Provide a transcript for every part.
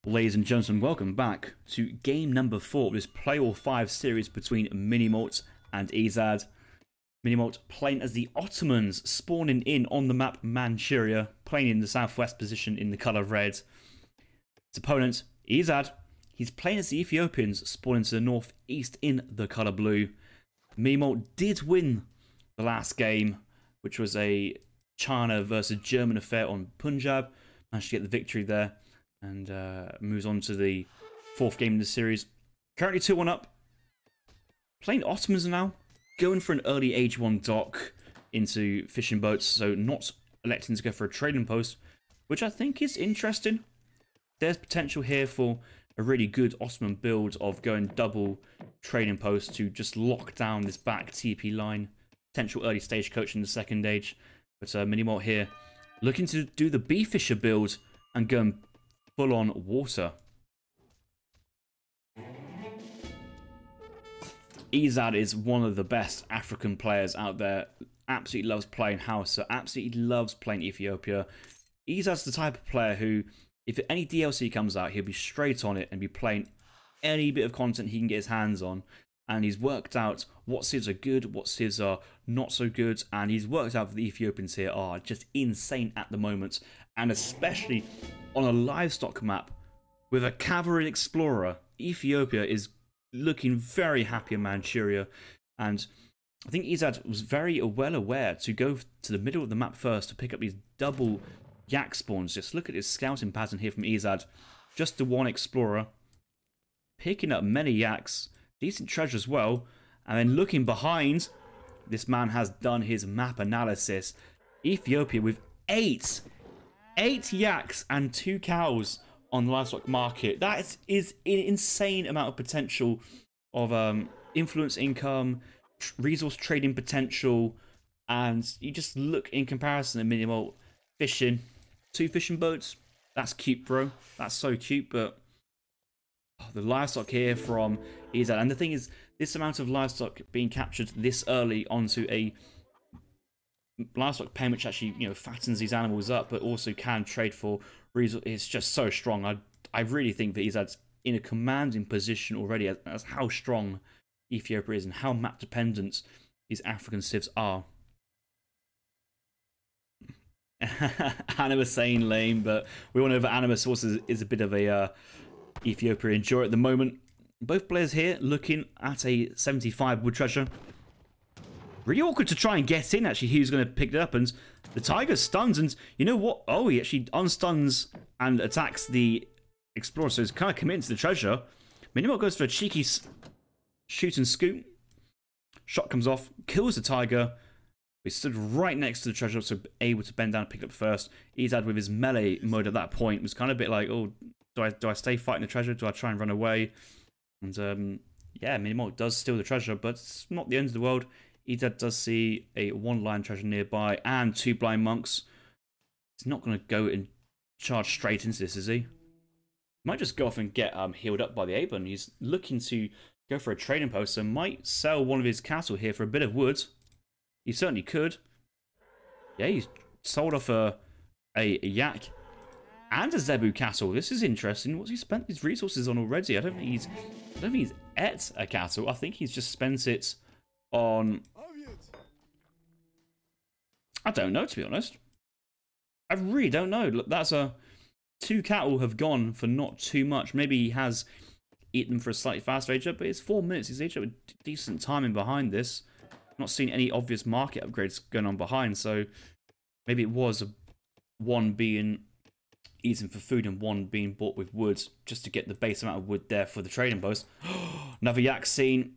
Ladies and gentlemen, welcome back to game number 4 of this Play All 5 series between Minimalt and Ezad. Minimalt playing as the Ottomans, spawning in on the map Manchuria, playing in the southwest position in the colour red. His opponent, Ezad, he's playing as the Ethiopians, spawning to the northeast in the colour blue. Minimalt did win the last game, which was a China versus German affair on Punjab. Managed to get the victory there. And moves on to the 4th game in the series. Currently 2-1 up. Playing Ottomans now. Going for an early Age 1 dock into fishing boats. So not electing to go for a trading post. Which I think is interesting. There's potential here for a really good Ottoman build of going double trading post to just lock down this back TP line. Potential early stagecoach in the second age. But Minimalt here looking to do the bee fisher build and go and full on water. Ezad is one of the best African players out there. Absolutely loves playing Hausa. Absolutely loves playing Ethiopia. Ezad's the type of player who, if any DLC comes out, he'll be straight on it and be playing any bit of content he can get his hands on. And he's worked out what civs are good, what civs are not so good. And he's worked out that the Ethiopians here are just insane at the moment. And especially on a livestock map with a cavalry explorer, Ethiopia is looking very happy in Manchuria. And I think Ezad was very well aware to go to the middle of the map first to pick up these double yak spawns. Just look at his scouting pattern here from Ezad. Just the one explorer. Picking up many yaks. Decent treasure as well. And then looking behind, this man has done his map analysis. Ethiopia with 8 yaks and 2 cows on the livestock market. That is an insane amount of potential of influence income, resource trading potential, and you just look in comparison to Minimalt fishing. 2 fishing boats. That's cute, bro. That's so cute, but the livestock here from Ezad. And the thing is, this amount of livestock being captured this early onto a livestock pen, which actually, you know, fattens these animals up, but also can trade for resources. It's just so strong. I really think that Ezad's in a commanding position already as how strong Ethiopia is and how map dependent these African civs are. Anima saying lame, but we all know that Anima sources is a bit of a Ethiopia endure at the moment. Both players here looking at a 75 wood treasure. Really awkward to try and get in, actually, who's going to pick it up. And the tiger stuns, and you know what? Oh, he actually unstuns and attacks the explorer, so he's kind of committing to the treasure. Minimalt goes for a cheeky shoot and scoop. Shot comes off, kills the tiger. He stood right next to the treasure, so able to bend down and pick it up first. Ezad with his melee mode at that point was kind of a bit like, oh, do I stay fighting the treasure? Do I try and run away? And yeah, Minimalt does steal the treasure, but it's not the end of the world. Ezad does see a 1-line treasure nearby and 2 blind monks. He's not going to go and charge straight into this, is he? Might just go off and get healed up by the Tabben. He's looking to go for a trading post, so might sell one of his cattle here for a bit of wood. He certainly could. Yeah, he's sold off a yak and a zebu cattle. This is interesting. What's he spent his resources on already? I don't think he's ate a cattle. I think he's just spent it on, I don't know, to be honest. I really don't know. Look, that's 2 cattle have gone for not too much. Maybe he has eaten them for a slightly faster age up, but it's 4 minutes. He's aged up with decent timing behind this. Not seeing any obvious market upgrades going on behind, so maybe it was 1 being eaten for food and 1 being bought with wood just to get the base amount of wood there for the trading post. Another yak seen.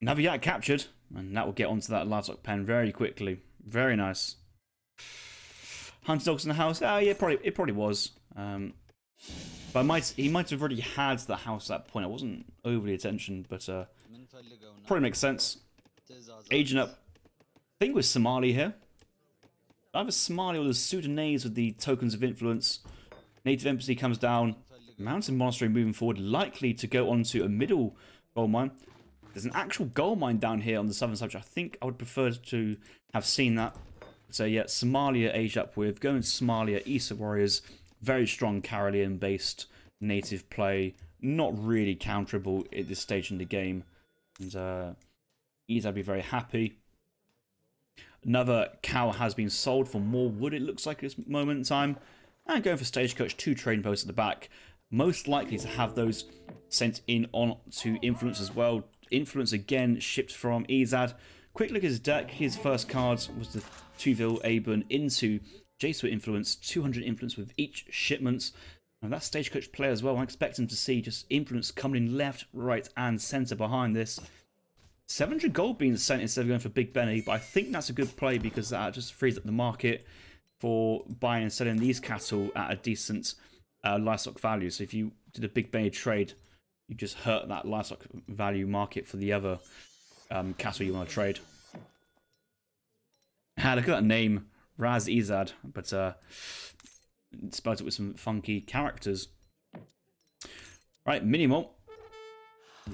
Another yak captured, and that will get onto that livestock pen very quickly. Very nice. Hunter dogs in the house. Oh yeah, it probably was. But he might have already had the house at that point. I wasn't overly attention, but probably makes sense. Aging up. I think with Somali here. Either Somali or the Sudanese with the tokens of influence. Native embassy comes down. Mountain monastery moving forward, likely to go onto a middle gold mine. There's an actual gold mine down here on the southern side, which I think I would prefer to have seen that. So yeah, Somalia aged up with, going to Somalia, East Warriors, very strong Karelian-based native play, not really counterable at this stage in the game. And I'd be very happy. Another cow has been sold for more wood, it looks like, at this moment in time. And going for Stagecoach, 2 trading posts at the back. Most likely to have those sent in on to Influence as well. Influence again shipped from Ezad. Quick look at his deck. His first card was the 2-vil Aben into Jace with Influence. 200 Influence with each shipment. And that Stagecoach player as well. I'm expecting to see just Influence coming in left, right, and centre behind this. 700 gold being sent instead of going for Big Benny, but I think that's a good play because that just frees up the market for buying and selling these cattle at a decent livestock value. So if you did a Big Benny trade, you just hurt that livestock value market for the other cattle you want to trade. Look at that name, Raz Ezad, but spelled it with some funky characters. Right, minimal.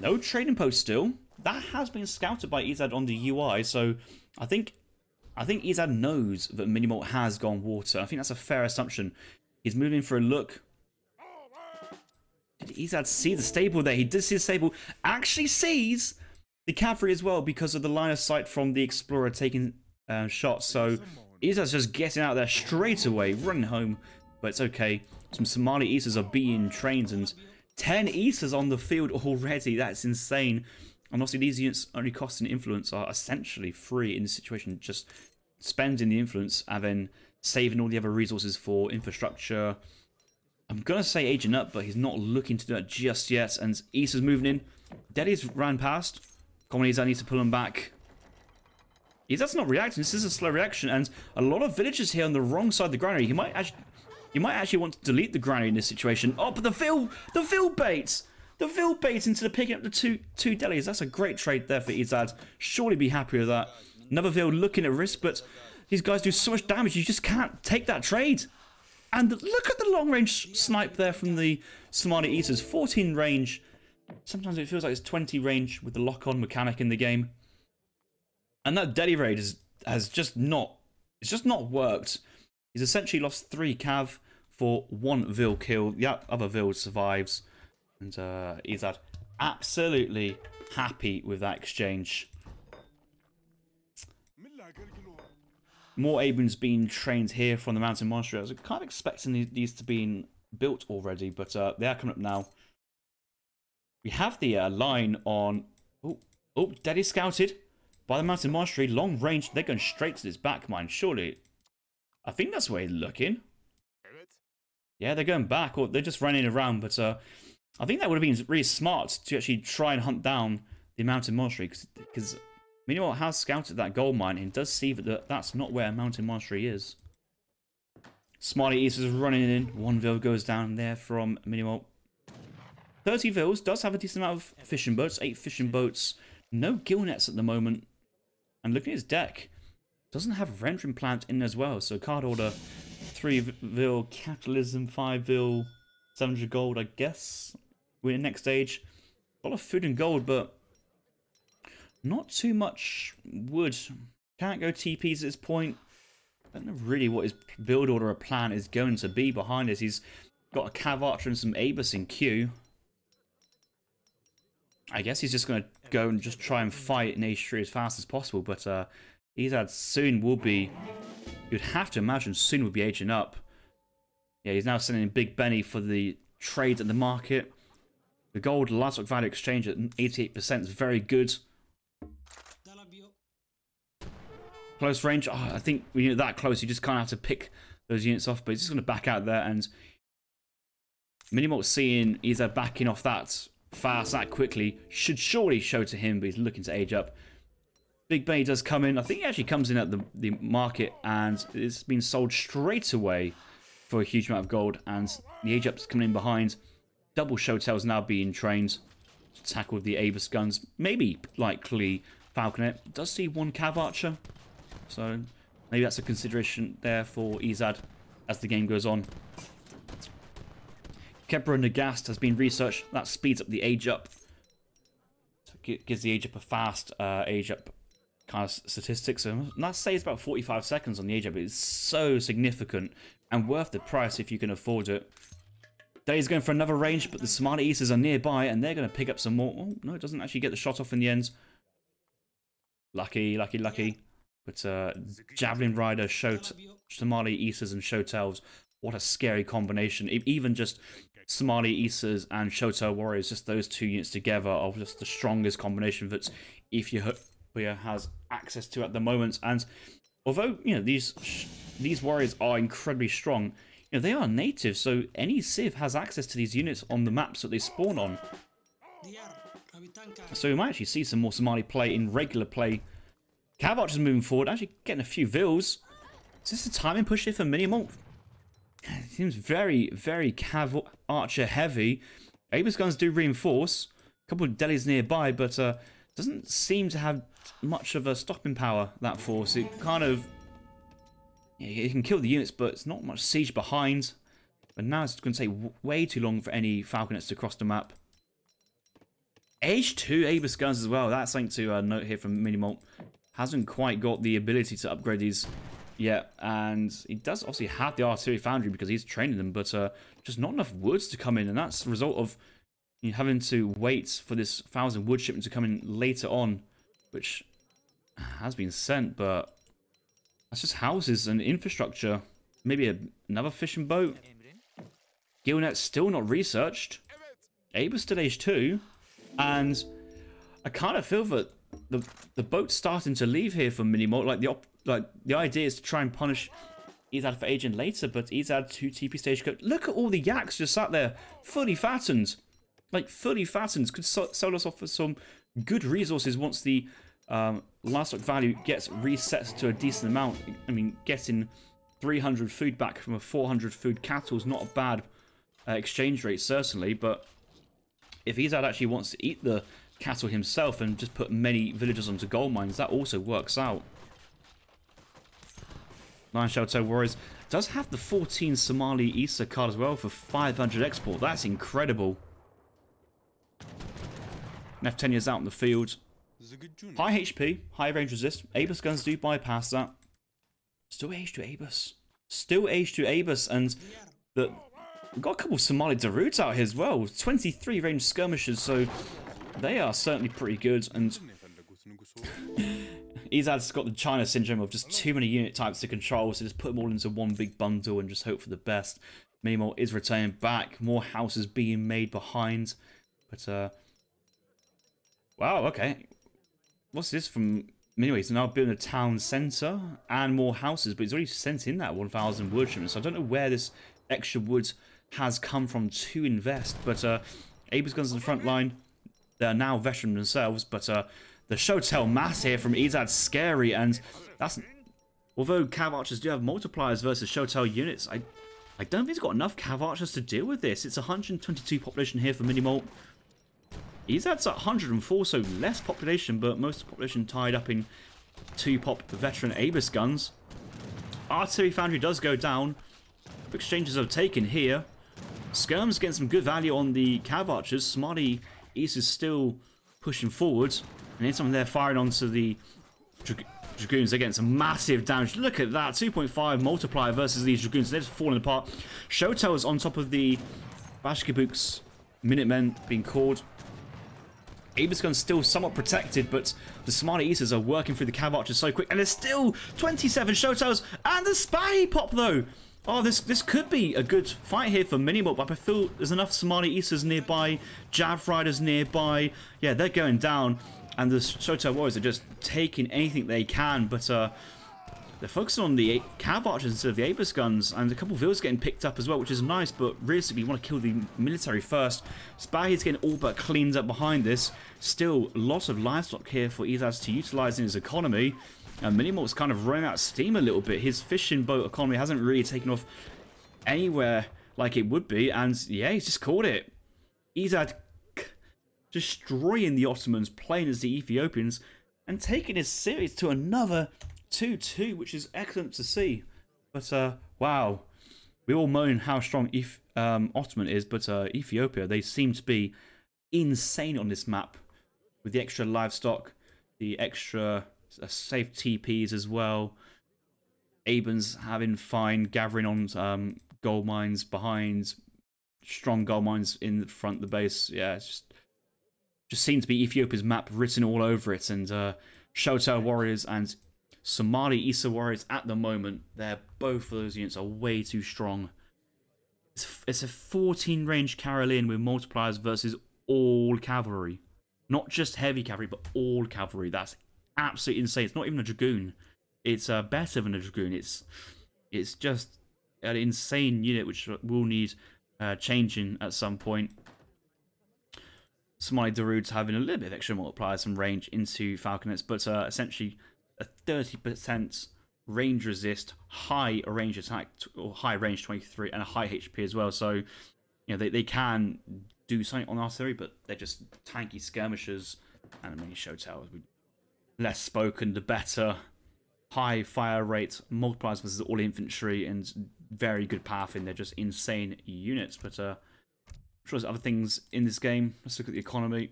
No trading post still. That has been scouted by Ezad on the UI, so I think Ezad knows that Minimalt has gone water. I think that's a fair assumption. He's moving for a look. Did Ezad see the stable there? He did see the stable. Actually sees the cavalry as well because of the line of sight from the Explorer taking shots. So Ezad's just getting out there straight away, running home. But it's okay. Some Somali Easters are being trained, and 10 Easters on the field already. That's insane. And obviously these units only costing Influence are essentially free in this situation. Just spending the Influence and then saving all the other resources for infrastructure. I'm going to say aging up, but he's not looking to do that just yet. And Easter's moving in. Daddy's ran past. Communities, I need to pull him back. That's not reacting. This is a slow reaction. And a lot of villagers here on the wrong side of the granary. You might actually want to delete the granary in this situation. Oh, but the Vil bait! The Vil bait into the picking up the two delis. That's a great trade there for Ezad. Surely be happy with that. Another Vil looking at risk, but these guys do so much damage. You just can't take that trade. And look at the long-range snipe there from the Somali Eaters. 14 range. Sometimes it feels like it's 20 range with the lock-on mechanic in the game. And that deli raid has just not worked. He's essentially lost 3 cav for 1 Vil kill. The other Vil survives. And Ezad absolutely happy with that exchange. More Abens being trained here from the Mountain Monastery. I was kind of expecting these to be built already, but they are coming up now. We have the line on... Oh, Daddy scouted by the Mountain Monastery. Long range. They're going straight to this back mine, surely. I think that's where he's looking. Yeah, they're going back, or they're just running around, but... I think that would have been really smart to actually try and hunt down the Mountain Monastery, because Minimal has scouted that gold mine and does see that that's not where Mountain Monastery is. Smiley East is running in. 1 Vil goes down there from Minimal. 30 Vils does have a decent amount of fishing boats. 8 fishing boats. No gill nets at the moment. And looking at his deck, doesn't have rendering plant in as well. So card order 3 Vil capitalism, 5 Vil, 700 gold, I guess. We're in the next stage. A lot of food and gold, but not too much wood. Can't go TPs at this point. I don't know really what his build order or plan is going to be behind this. He's got a Cav Archer and some Abus in queue. I guess he's just going to go and just try and fight in H3 as fast as possible, but Ezad soon will be... You'd have to imagine soon will be aging up. Yeah, he's now sending in Big Benny for the trade at the market. The gold livestock value exchange at 88% is very good. Close range. Oh, I think when you're that close, you just kind of have to pick those units off. But he's just going to back out there. And Minimalt seeing Ezad backing off that fast, that quickly, should surely show to him. But he's looking to age up. Big Benny does come in. I think he actually comes in at the market. And it's been sold straight away for a huge amount of gold. And the age up's coming in behind. Double Showtails now being trained to tackle the Abus guns. Maybe likely Falconet. Does see 1 Cav Archer. So maybe that's a consideration there for Ezad as the game goes on. Kebra Nagast has been researched. That speeds up the age up. So it gives the age up a fast age up kind of statistics. So let's say it's about 45 seconds on the age up. It's so significant and worth the price if you can afford it. Day's going for another range, but the Somali Easters are nearby, and they're going to pick up some more. Oh, no, it doesn't actually get the shot off in the end. Lucky, lucky, lucky. But Javelin Rider, Somali Easters, and Shotel's. What a scary combination. Even just Somali Easters and Shotel Warriors, just those two units together are just the strongest combination that Ethiopia has access to at the moment. And although, you know, these warriors are incredibly strong, you know, they are native, so any Civ has access to these units on the maps that they spawn on. So we might actually see some more Somali play in regular play. Cav Archer's moving forward, actually getting a few vills. Is this a timing push here for Minimalt? It seems very, very Cav Archer heavy. Abe's guns do reinforce. A couple of delis nearby, but doesn't seem to have much of a stopping power, that force. It kind of... yeah, it can kill the units, but it's not much siege behind. But now it's going to take way too long for any Falconets to cross the map. Age 2 Abus guns as well. That's something to note here from Minimalt. Hasn't quite got the ability to upgrade these yet. And he does obviously have the artillery foundry because he's training them. But just not enough woods to come in. And that's the result of having to wait for this 1,000 wood shipment to come in later on. Which has been sent, but... that's just houses and infrastructure. Maybe another fishing boat. Gillnet's still not researched. Abe's still age 2. And I kind of feel that the boat's starting to leave here for Minimalt. Like the idea is to try and punish Ezad for aging later, but Ezad 2 TP stage go. Look at all the yaks just sat there, fully fattened. Like fully fattened. Could sell us off for some good resources once the livestock value gets reset to a decent amount. I mean, getting 300 food back from a 400 food cattle is not a bad exchange rate, certainly. But if Ezad actually wants to eat the cattle himself and just put many villagers onto gold mines, that also works out. Lion Shelter Warriors does have the 14 Somali Isa card as well for 500 export. That's incredible. F10 is out in the field. High HP, high range resist. Abus guns do bypass that. Still H2 Abus. Still H2 Abus, and we've got a couple of Somali Darudes out here as well. 23 range skirmishers, so they are certainly pretty good. And Ezad's got the China syndrome of just too many unit types to control, so just put them all into one big bundle and just hope for the best. Minimalt is returning back. More houses being made behind. But, wow, okay. What's this from... Anyway, he's now building a town centre and more houses, but he's already sent in that 1,000 wood shipments. So I don't know where this extra wood has come from to invest. But Abus guns in the front line. They're now veteran themselves. But the Shotel mass here from Ezad's scary. And that's... although Cav Archers do have multipliers versus Shotel units, I don't think he's got enough Cav Archers to deal with this. It's 122 population here for Minimalt. Ezad's at 104, so less population, but most of the population tied up in 2-pop veteran Abus guns. Artillery Foundry does go down. Exchanges are taken here. Skirm's getting some good value on the Cav Archers. Smarty East is still pushing forward. And anytime they're firing onto the Dragoons, they're getting some massive damage. Look at that, 2.5 multiplier versus these Dragoons. They're just falling apart. Shotel's on top of the Bashkabuk's Minutemen being called. Abus gun's still somewhat protected, but the Somali Easters are working through the Cav Archers so quick. And there's still 27 Shotels and the Spy Pop, though. Oh, this could be a good fight here for Minimalt, but I feel there's enough Somali Easters nearby, Jav Riders nearby. Yeah, they're going down, and the Shotel Warriors are just taking anything they can, but they're focusing on the Cav Archers instead of the Abus guns, and a couple of vills getting picked up as well, which is nice, but realistically, you want to kill the military first. Spahis getting all but cleaned up behind this. Still, lots of livestock here for Ezad to utilise in his economy. And Minimalt's kind of running out of steam a little bit. His fishing boat economy hasn't really taken off anywhere like it would be, and yeah, he's just caught it. Ezad destroying the Ottomans, playing as the Ethiopians, and taking his series to another 2-2, which is excellent to see. But wow, we all moan how strong Ottoman is, but Ethiopia, they seem to be insane on this map with the extra livestock, the extra safe TPs as well. Aben's having fine, gathering on gold mines behind. strong gold mines in the front of the base. Yeah, it's just seems to be Ethiopia's map written all over it. And Shotel Warriors and Somali Isa Warriors at the moment, both of those units are way too strong. It's a 14 range Caroline with multipliers versus all cavalry. Not just heavy cavalry, but all cavalry. That's absolutely insane. It's not even a dragoon. It's better than a dragoon. It's just an insane unit which will need changing at some point. Somali Darude's having a little bit of extra multipliers and range into Falconets, but essentially a 30% range resist, high range attack, or high range 23, and a high HP as well. So, you know, they can do something on artillery, but they're just tanky skirmishers. And I mean, Shotel, less spoken, the better. High fire rate, multipliers versus all infantry, and very good pathing. They're just insane units. But I'm sure there's other things in this game. Let's look at the economy.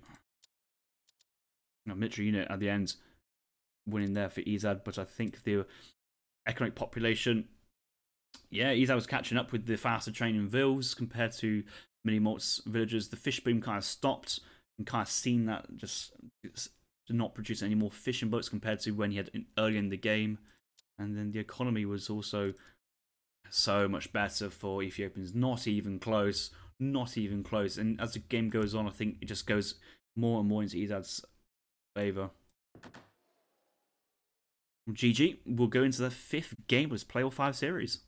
Military unit at the end winning there for Ezad, but I think the economic population, yeah, Ezad was catching up with the faster training vills compared to many Malt's villagers. The fish boom kind of stopped and kind of seen that just to not produce any more fishing boats compared to when he had earlier in the game. And then the economy was also so much better for Ethiopians. Not even close. Not even close. And as the game goes on, I think it just goes more and more into Ezad's favour. GG, we'll go into the 5th game of this Play All 5 series.